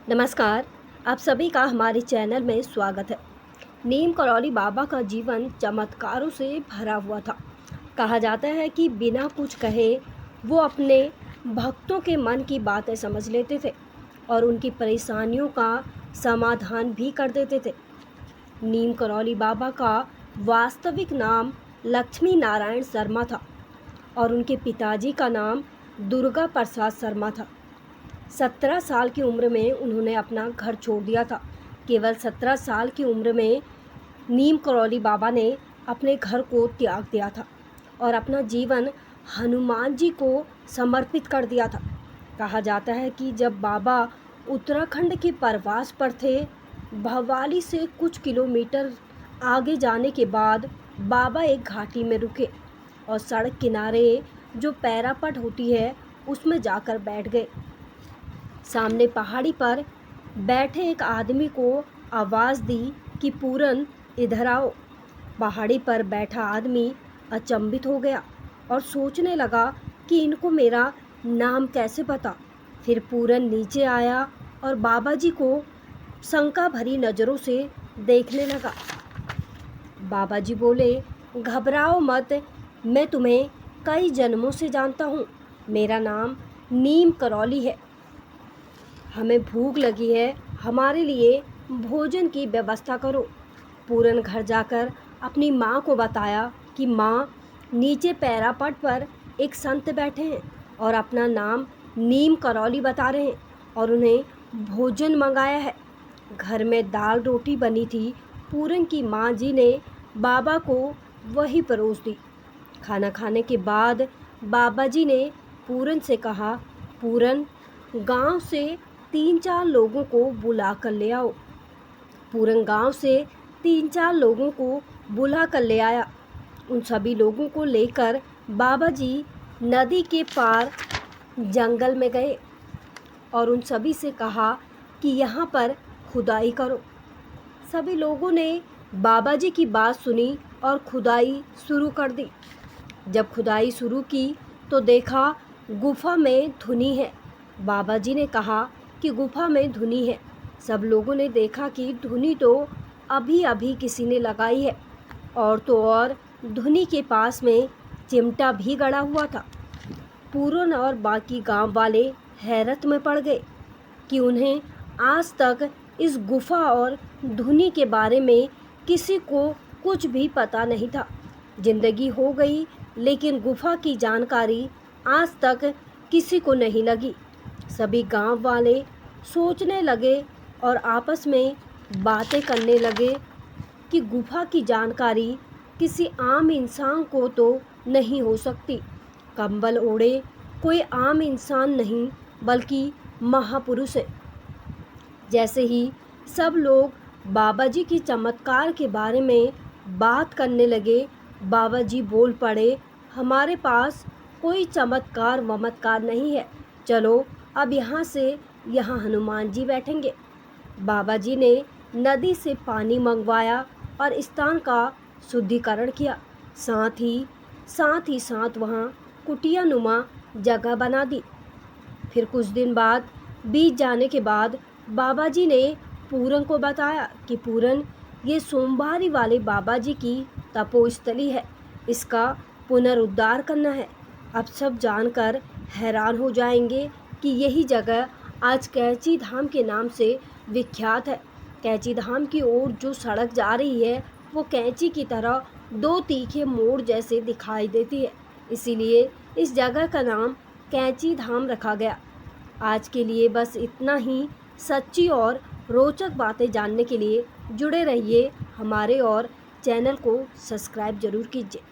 नमस्कार। आप सभी का हमारे चैनल में स्वागत है। नीम करौली बाबा का जीवन चमत्कारों से भरा हुआ था। कहा जाता है कि बिना कुछ कहे वो अपने भक्तों के मन की बातें समझ लेते थे और उनकी परेशानियों का समाधान भी कर देते थे। नीम करौली बाबा का वास्तविक नाम लक्ष्मी नारायण शर्मा था और उनके पिताजी का नाम दुर्गा प्रसाद शर्मा था। 17 साल की उम्र में उन्होंने अपना घर छोड़ दिया था। केवल 17 साल की उम्र में नीम करौली बाबा ने अपने घर को त्याग दिया था और अपना जीवन हनुमान जी को समर्पित कर दिया था। कहा जाता है कि जब बाबा उत्तराखंड के प्रवास पर थे, भवाली से कुछ किलोमीटर आगे जाने के बाद बाबा एक घाटी में रुके और सड़क किनारे जो पैरापट होती है उसमें जाकर बैठ गए। सामने पहाड़ी पर बैठे एक आदमी को आवाज़ दी कि पूरन इधर आओ। पहाड़ी पर बैठा आदमी अचंभित हो गया और सोचने लगा कि इनको मेरा नाम कैसे पता। फिर पूरन नीचे आया और बाबा जी को शंका भरी नज़रों से देखने लगा। बाबा जी बोले, घबराओ मत, मैं तुम्हें कई जन्मों से जानता हूँ। मेरा नाम नीम करौली है। हमें भूख लगी है, हमारे लिए भोजन की व्यवस्था करो। पूरन घर जाकर अपनी माँ को बताया कि माँ, नीचे पैरापट पर एक संत बैठे हैं और अपना नाम नीम करौली बता रहे हैं और उन्हें भोजन मंगाया है। घर में दाल रोटी बनी थी। पूरन की माँ जी ने बाबा को वही परोस दी। खाना खाने के बाद बाबा जी ने पूरन से कहा, पूरन, गांव से 3-4 लोगों को बुला कर ले आओ। पूरन गांव से 3-4 लोगों को बुला कर ले आया। उन सभी लोगों को लेकर बाबा जी नदी के पार जंगल में गए और उन सभी से कहा कि यहाँ पर खुदाई करो। सभी लोगों ने बाबा जी की बात सुनी और खुदाई शुरू कर दी। जब खुदाई शुरू की तो देखा गुफा में धुनी है। बाबा जी ने कहा कि गुफा में धुनी है। सब लोगों ने देखा कि धुनी तो अभी अभी किसी ने लगाई है और तो और धुनी के पास में चिमटा भी गड़ा हुआ था। पूरन और बाकी गांव वाले हैरत में पड़ गए कि उन्हें आज तक इस गुफा और धुनी के बारे में किसी को कुछ भी पता नहीं था। जिंदगी हो गई लेकिन गुफा की जानकारी आज तक किसी को नहीं लगी। सभी गांव वाले सोचने लगे और आपस में बातें करने लगे कि गुफा की जानकारी किसी आम इंसान को तो नहीं हो सकती। कंबल ओढ़े कोई आम इंसान नहीं बल्कि महापुरुष है। जैसे ही सब लोग बाबा जी की चमत्कार के बारे में बात करने लगे, बाबा जी बोल पड़े, हमारे पास कोई चमत्कार वमत्कार नहीं है, चलो अब यहाँ से यहाँ हनुमान जी बैठेंगे। बाबा जी ने नदी से पानी मंगवाया और स्थान का शुद्धिकरण किया। साथ वहाँ कुटिया नुमा जगह बना दी। फिर कुछ दिन बाद बीत जाने के बाद बाबा जी ने पूरन को बताया कि पूरन, ये सोमवारी वाले बाबा जी की तपोस्थली है, इसका पुनरुद्धार करना है। अब सब जानकर हैरान हो जाएंगे कि यही जगह आज कैंची धाम के नाम से विख्यात है। कैंची धाम की ओर जो सड़क जा रही है वो कैंची की तरह 2 तीखे मोड़ जैसे दिखाई देती है, इसीलिए इस जगह का नाम कैंची धाम रखा गया। आज के लिए बस इतना ही। सच्ची और रोचक बातें जानने के लिए जुड़े रहिए हमारे और चैनल को सब्सक्राइब ज़रूर कीजिए।